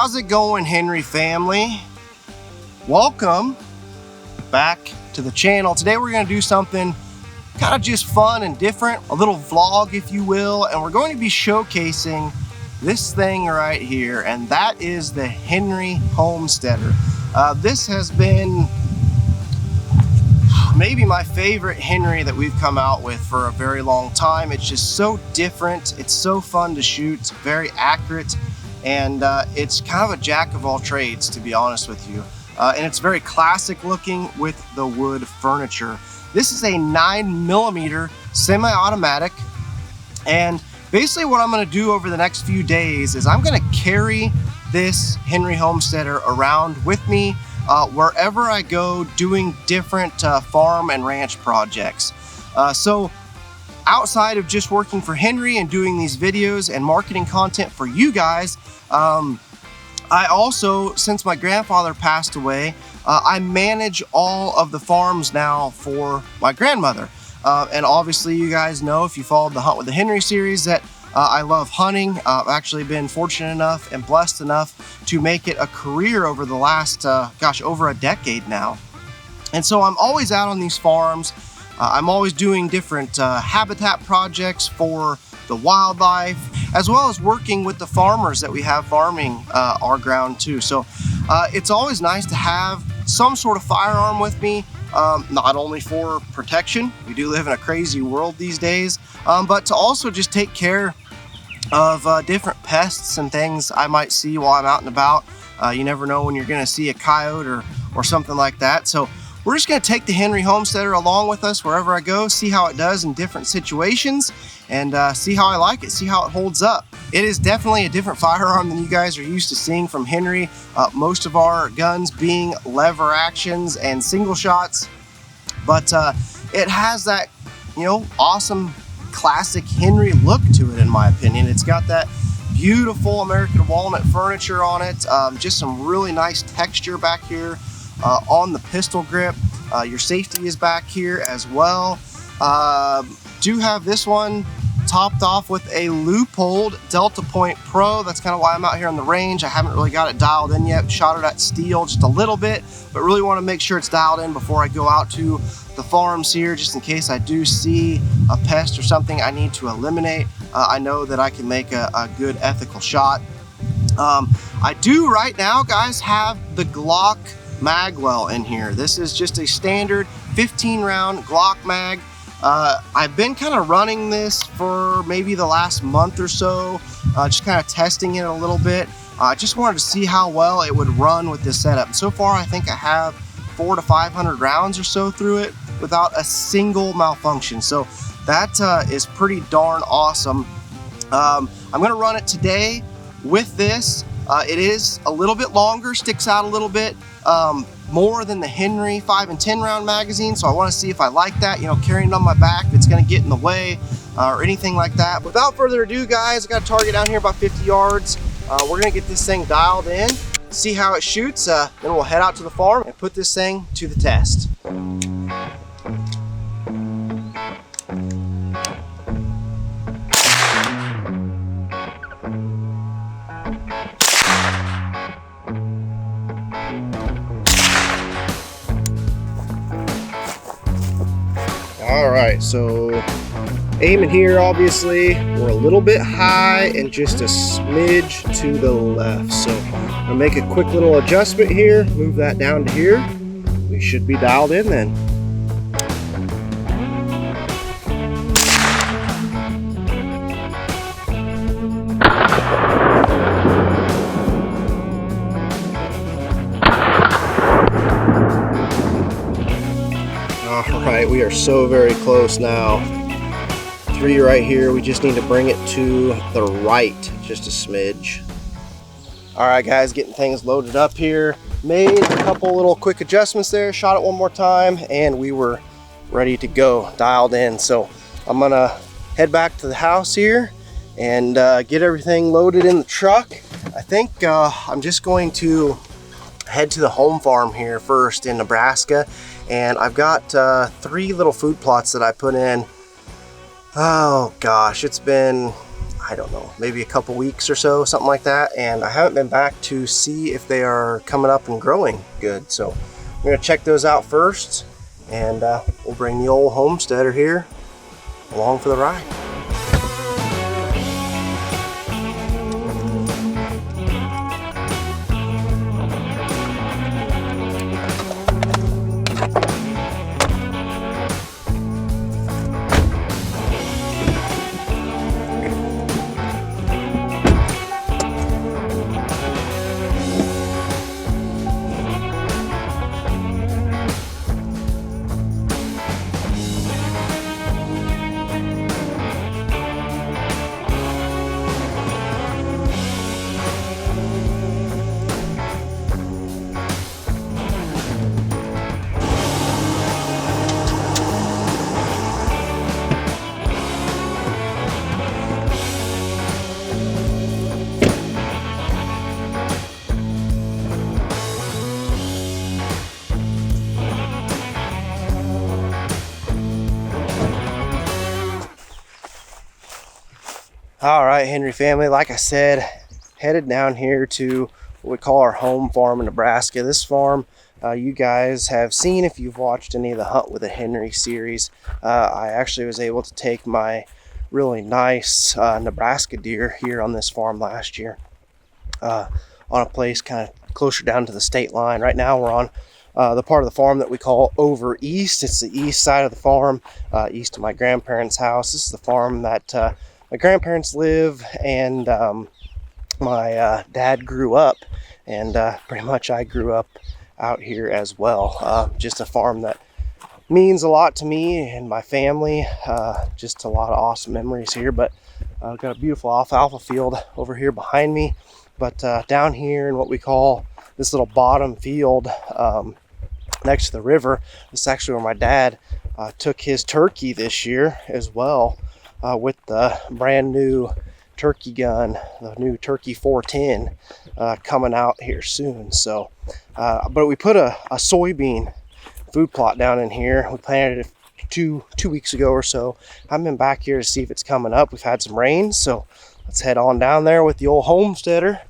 How's it going, Henry family? Welcome back to the channel. Today we're going to do something kind of just fun and different, a little vlog if you will, and we're going to be showcasing this thing right here, and that is the Henry Homesteader. This has been maybe my favorite Henry that we've come out with for a very long time. It's just so different, it's so fun to shoot, it's very accurate, and it's kind of a jack of all trades, to be honest with you. And it's very classic looking with the wood furniture. This is a 9mm semi-automatic, and basically what I'm going to do over the next few days is I'm going to carry this Henry Homesteader around with me wherever I go, doing different farm and ranch projects. So outside of just working for Henry and doing these videos and marketing content for you guys, I also, since my grandfather passed away, I manage all of the farms now for my grandmother. And obviously you guys know, if you followed the Hunt with the Henry series, that I love hunting. I've actually been fortunate enough and blessed enough to make it a career over the last, over a decade now. And so I'm always out on these farms. I'm always doing different habitat projects for the wildlife, as well as working with the farmers that we have farming our ground too. So it's always nice to have some sort of firearm with me, not only for protection, we do live in a crazy world these days, but to also just take care of different pests and things I might see while I'm out and about. You never know when you're going to see a coyote or something like that. So we're just going to take the Henry Homesteader along with us wherever I go, see how it does in different situations, and see how I like it, see how it holds up. It is definitely a different firearm than you guys are used to seeing from Henry. Most of our guns being lever actions and single shots, but it has that, you know, awesome classic Henry look to it, in my opinion. It's got that beautiful American walnut furniture on it, just some really nice texture back here on the pistol grip. Your safety is back here as well. Do have this one topped off with a loopholed Delta Point Pro. That's kind of why I'm out here on the range. I haven't really got it dialed in yet. Shot it at steel just a little bit, but really want to make sure it's dialed in before I go out to the farms here, just in case I do see a pest or something I need to eliminate. I know that I can make a good ethical shot. I do right now, guys, have the Glock magwell in here. This is just a standard 15 round Glock mag. I've been kind of running this for maybe the last month or so, just kind of testing it a little bit. I just wanted to see how well it would run with this setup. And so far I think I have 400 to 500 rounds or so through it without a single malfunction. So that is pretty darn awesome. I'm going to run it today with this. It is a little bit longer, sticks out a little bit more than the Henry 5 and 10 round magazine, so I want to see if I like that, you know, carrying it on my back, if it's going to get in the way or anything like that. Without further ado, guys, I got a target down here about 50 yards. We're going to get this thing dialed in, see how it shoots, then we'll head out to the farm and put this thing to the test. Alright, so aiming here, obviously we're a little bit high and just a smidge to the left, so I'll make a quick little adjustment here, move that down to here. We should be dialed in then. Alright, we are so very close now. 3 right here, we just need to bring it to the right just a smidge. Alright guys, getting things loaded up here. Made a couple little quick adjustments there, shot it one more time, and we were ready to go, dialed in. So I'm gonna head back to the house here and get everything loaded in the truck. I think I'm just going to head to the home farm here first in Nebraska, and I've got 3 little food plots that I put in. Oh gosh, it's been, I don't know, maybe a couple weeks or so, something like that. And I haven't been back to see if they are coming up and growing good. So I'm gonna check those out first, and we'll bring the old Homesteader here along for the ride. All right, Henry family, like I said, headed down here to what we call our home farm in Nebraska. This farm you guys have seen if you've watched any of the Hunt with a Henry series. I actually was able to take my really nice Nebraska deer here on this farm last year on a place kind of closer down to the state line. Right now we're on the part of the farm that we call over east. It's the east side of the farm, east of my grandparents' house. This is the farm that my grandparents live, and my dad grew up, and pretty much I grew up out here as well. Just a farm that means a lot to me and my family. Just a lot of awesome memories here. But I've got a beautiful alfalfa field over here behind me. But down here in what we call this little bottom field next to the river, this is actually where my dad took his turkey this year as well. With the brand new turkey gun, the new Turkey 410 coming out here soon. So, but we put a soybean food plot down in here. We planted it two weeks ago or so. I've been back here to see if it's coming up. We've had some rain, so let's head on down there with the old Homesteader.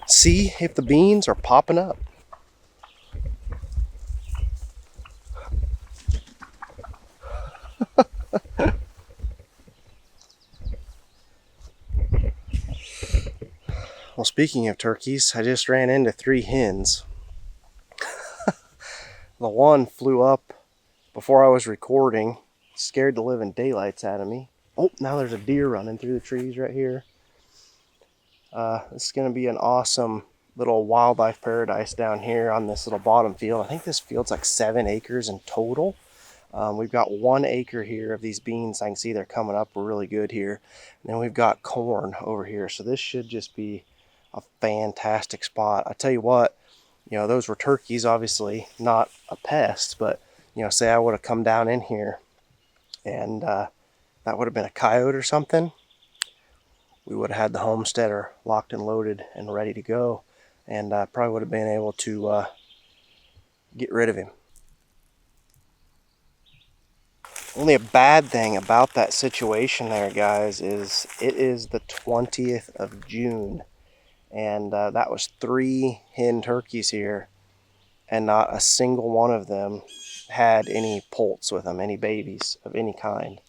See if the beans are popping up. Well, speaking of turkeys, I just ran into 3 hens. The one flew up before I was recording, scared the living daylights out of me. Oh, now there's a deer running through the trees right here. This is going to be an awesome little wildlife paradise down here on this little bottom field. I think this field's like 7 acres in total. We've got 1 acre here of these beans. I can see they're coming up really good here. And then we've got corn over here. So this should just be a fantastic spot. I tell you what, you know, those were turkeys, obviously not a pest, but you know, say I would have come down in here and that would have been a coyote or something, we would have had the Homesteader locked and loaded and ready to go, and probably would have been able to get rid of him. Only a bad thing about that situation there, guys, is it is the 20th of June. And that was 3 hen turkeys here, and not a single one of them had any poults with them, any babies of any kind.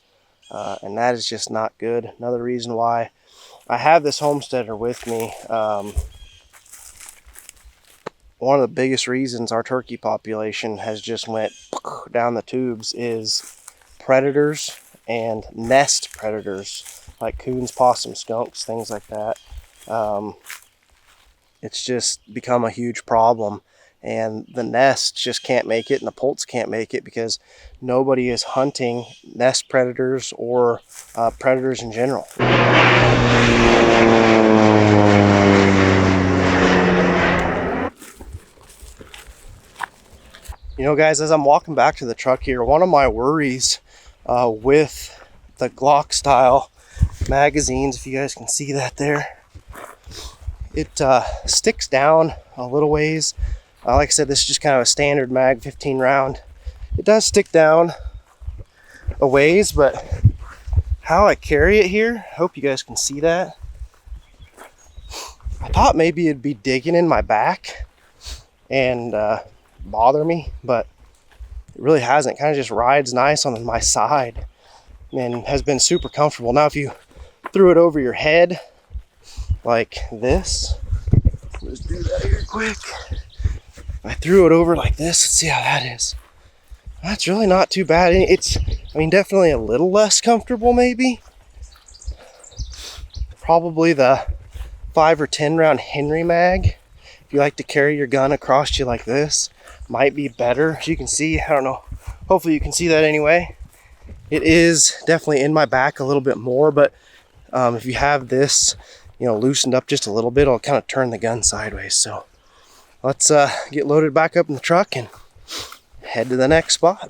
And that is just not good. Another reason why I have this Homesteader with me. One of the biggest reasons our turkey population has just went down the tubes is predators and nest predators like coons, possums, skunks, things like that. It's just become a huge problem, and the nests just can't make it, and the poults can't make it because nobody is hunting nest predators or predators in general. You know, guys, as I'm walking back to the truck here, one of my worries with the Glock style magazines, if you guys can see that there, it sticks down a little ways. Like I said, this is just kind of a standard mag 15 round. It does stick down a ways, but how I carry it here. Hope you guys can see that. I thought maybe it'd be digging in my back and bother me, but it really hasn't. Kind of just rides nice on my side and has been super comfortable. Now if you threw it over your head like this, let's do that here quick. I threw it over like this. Let's see how that is. That's really not too bad. It's, I mean, definitely a little less comfortable maybe. Probably the 5 or 10 round Henry mag. If you like to carry your gun across you like this, might be better. As you can see, I don't know, hopefully you can see that anyway. It is definitely in my back a little bit more, but if you have this, you know, loosened up just a little bit, it'll kind of turn the gun sideways. So let's get loaded back up in the truck and head to the next spot.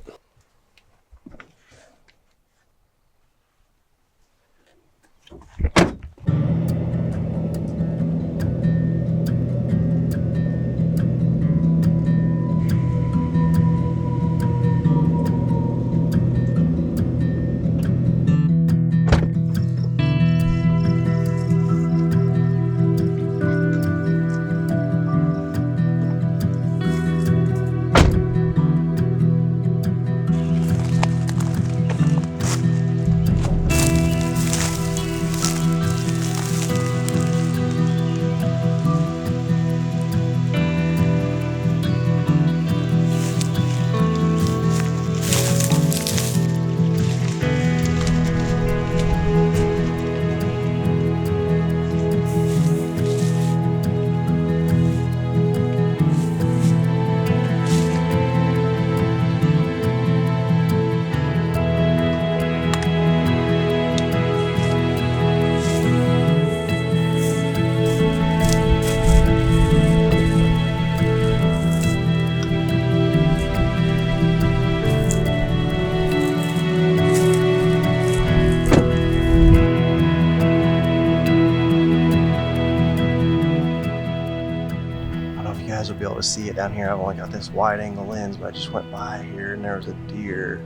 Will be able to see it down here. I've only got this wide angle lens, but I just went by here and there was a deer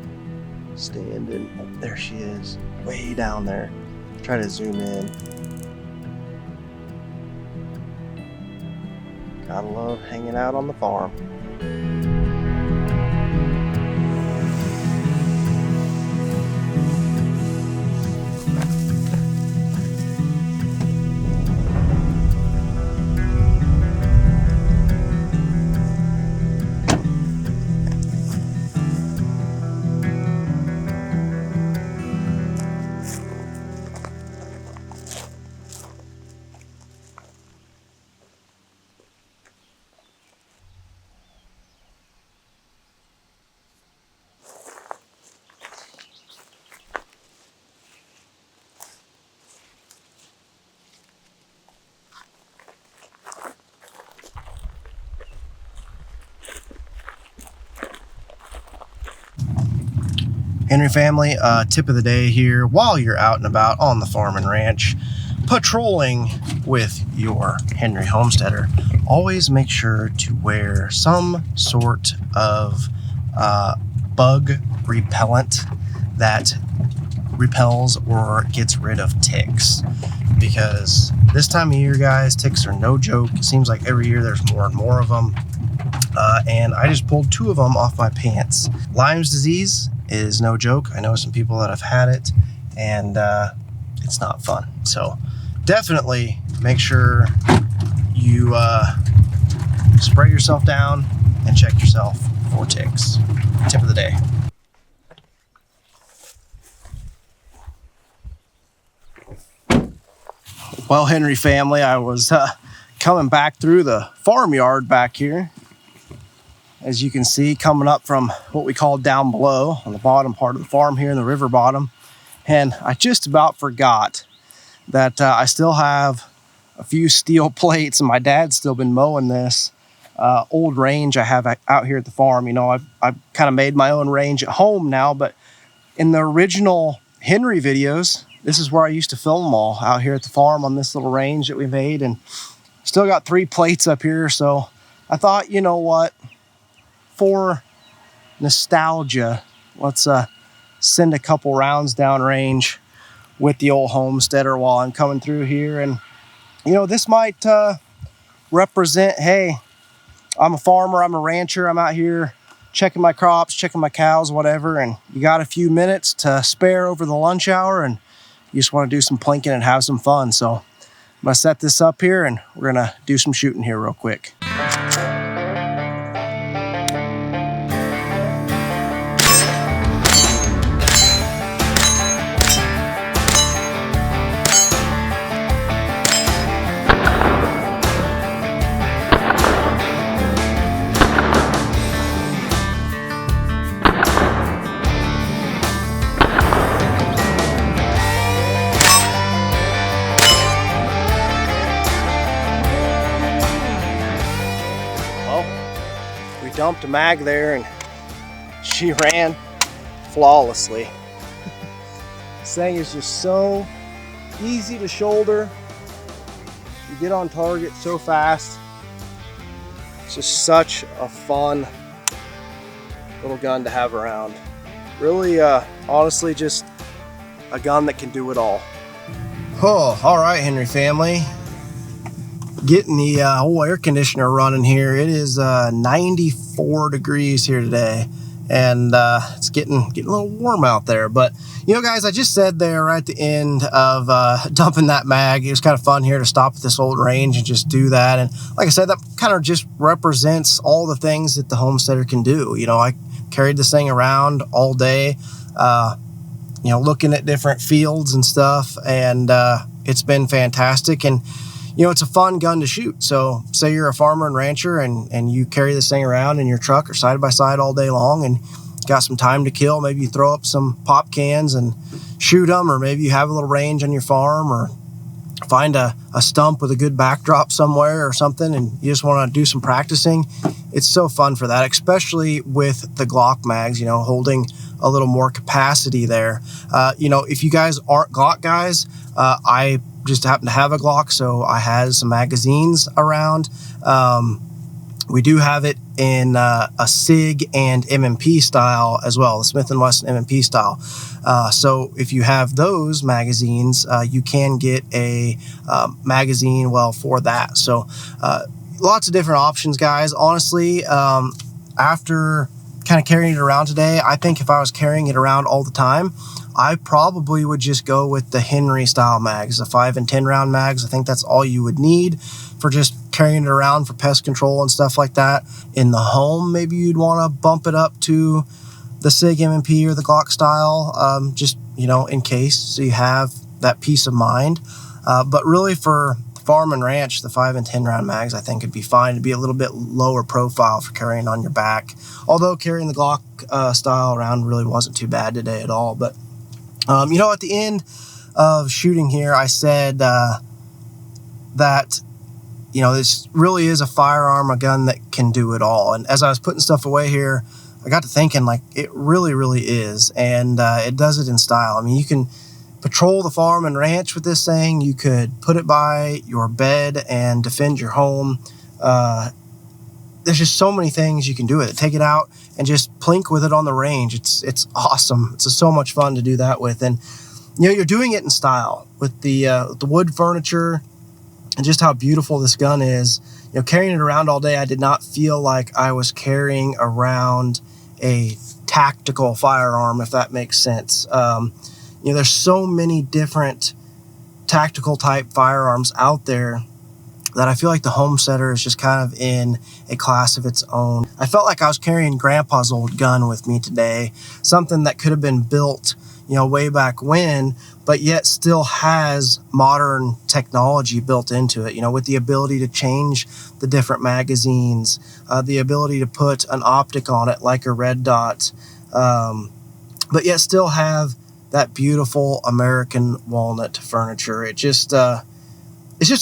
standing. Oh, there she is, way down there. Try to zoom in. Gotta love hanging out on the farm. Henry family, tip of the day here while you're out and about on the farm and ranch patrolling with your Henry Homesteader, always make sure to wear some sort of bug repellent that repels or gets rid of ticks, because this time of year, guys, ticks are no joke. It seems like every year there's more and more of them, and I just pulled 2 of them off my pants. Lyme's disease is no joke. I know some people that have had it, and it's not fun. So definitely make sure you spray yourself down and check yourself for ticks. Tip of the day. Well, Henry family, I was coming back through the farmyard back here. As you can see, coming up from what we call down below on the bottom part of the farm here in the river bottom. And I just about forgot that I still have a few steel plates, and my dad's still been mowing this old range I have out here at the farm. You know, I've kind of made my own range at home now, but in the original Henry videos, this is where I used to film them all, out here at the farm on this little range that we made. And still got 3 plates up here. So I thought, you know what? For nostalgia, let's send a couple rounds downrange with the old Homesteader while I'm coming through here. And you know, this might represent, hey, I'm a farmer, I'm a rancher, I'm out here checking my crops, checking my cows, whatever, and you got a few minutes to spare over the lunch hour and you just want to do some plinking and have some fun. So I'm gonna set this up here and we're gonna do some shooting here real quick. Dumped a mag there and she ran flawlessly. This thing is just so easy to shoulder. You get on target so fast. It's just such a fun little gun to have around. Really, honestly, just a gun that can do it all. Oh, all right, Henry family. Getting the whole air conditioner running here. It is 94 degrees here today, and it's getting a little warm out there. But you know, guys, I just said there right at the end of dumping that mag, it was kind of fun here to stop at this old range and just do that. And like I said, that kind of just represents all the things that the Homesteader can do. You know, I carried this thing around all day, you know, looking at different fields and stuff, and it's been fantastic. And you know, it's a fun gun to shoot. So say you're a farmer and rancher and you carry this thing around in your truck or side by side all day long and got some time to kill. Maybe you throw up some pop cans and shoot them, or maybe you have a little range on your farm, or find a stump with a good backdrop somewhere or something and you just want to do some practicing. It's so fun for that, especially with the Glock mags, you know, holding a little more capacity there. You know, if you guys aren't Glock guys, I just happen to have a Glock, so I have some magazines around. We do have it in a SIG and M&P style as well, the Smith & Wesson M&P style. So if you have those magazines, you can get a magazine well for that. So lots of different options, guys. Honestly, after kind of carrying it around today, I think if I was carrying it around all the time, I probably would just go with the Henry style mags, the 5 and 10 round mags. I think that's all you would need for just carrying it around for pest control and stuff like that. In the home, maybe you'd want to bump it up to the SIG M&P or the Glock style, just, you know, in case, so you have that peace of mind. But really for farm and ranch, the 5 and 10 round mags, I think it'd be fine to be a little bit lower profile for carrying on your back. Although carrying the Glock style around really wasn't too bad today at all. But you know, at the end of shooting here, I said that, you know, this really is a firearm, a gun that can do it all. And as I was putting stuff away here, I got to thinking, like, it really, really is. And it does it in style. I mean, you can patrol the farm and ranch with this thing. You could put it by your bed and defend your home. There's just so many things you can do with it. Take it out and just plink with it on the range. It's awesome. It's just so much fun to do that with. And, you know, you're doing it in style with the wood furniture and just how beautiful this gun is. You know, carrying it around all day, I did not feel like I was carrying around a tactical firearm, if that makes sense. You know, there's so many different tactical type firearms out there that I feel like the Homesteader is just kind of in a class of its own. I felt like I was carrying Grandpa's old gun with me today, something that could have been built, you know, way back when, but yet still has modern technology built into it, you know, with the ability to change the different magazines, the ability to put an optic on it like a red dot, but yet still have that beautiful American walnut furniture. It's just a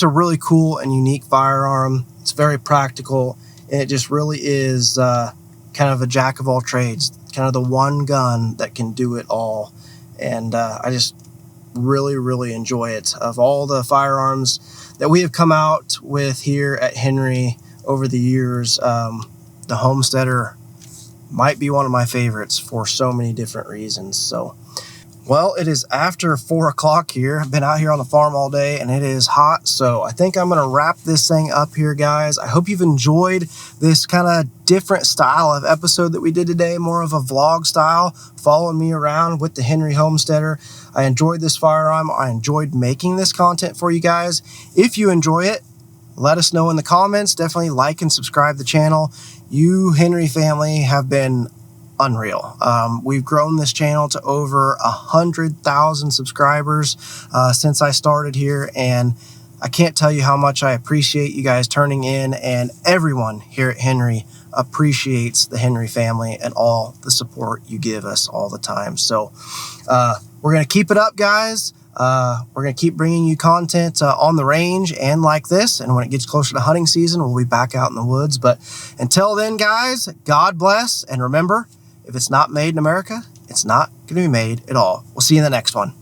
really cool and unique firearm. It's very practical, and it just really is kind of a jack of all trades, kind of the one gun that can do it all. And I just really, really enjoy it. Of all the firearms that we have come out with here at Henry over the years, the Homesteader might be one of my favorites for so many different reasons. So Well, it is after 4 o'clock here. I've been out here on the farm all day and it is hot. So I think I'm going to wrap this thing up here, guys. I hope you've enjoyed this kind of different style of episode that we did today, more of a vlog style, following me around with the Henry Homesteader. I enjoyed this firearm. I enjoyed making this content for you guys. If you enjoy it, let us know in the comments. Definitely like and subscribe to the channel. You Henry family have been unreal. We've grown this channel to over 100,000 subscribers since I started here, and I can't tell you how much I appreciate you guys turning in, and everyone here at Henry appreciates the Henry family and all the support you give us all the time. So we're going to keep it up, guys. We're going to keep bringing you content on the range and like this, and when it gets closer to hunting season, we'll be back out in the woods. But until then, guys, God bless, and remember, if it's not made in America, it's not going to be made at all. We'll see you in the next one.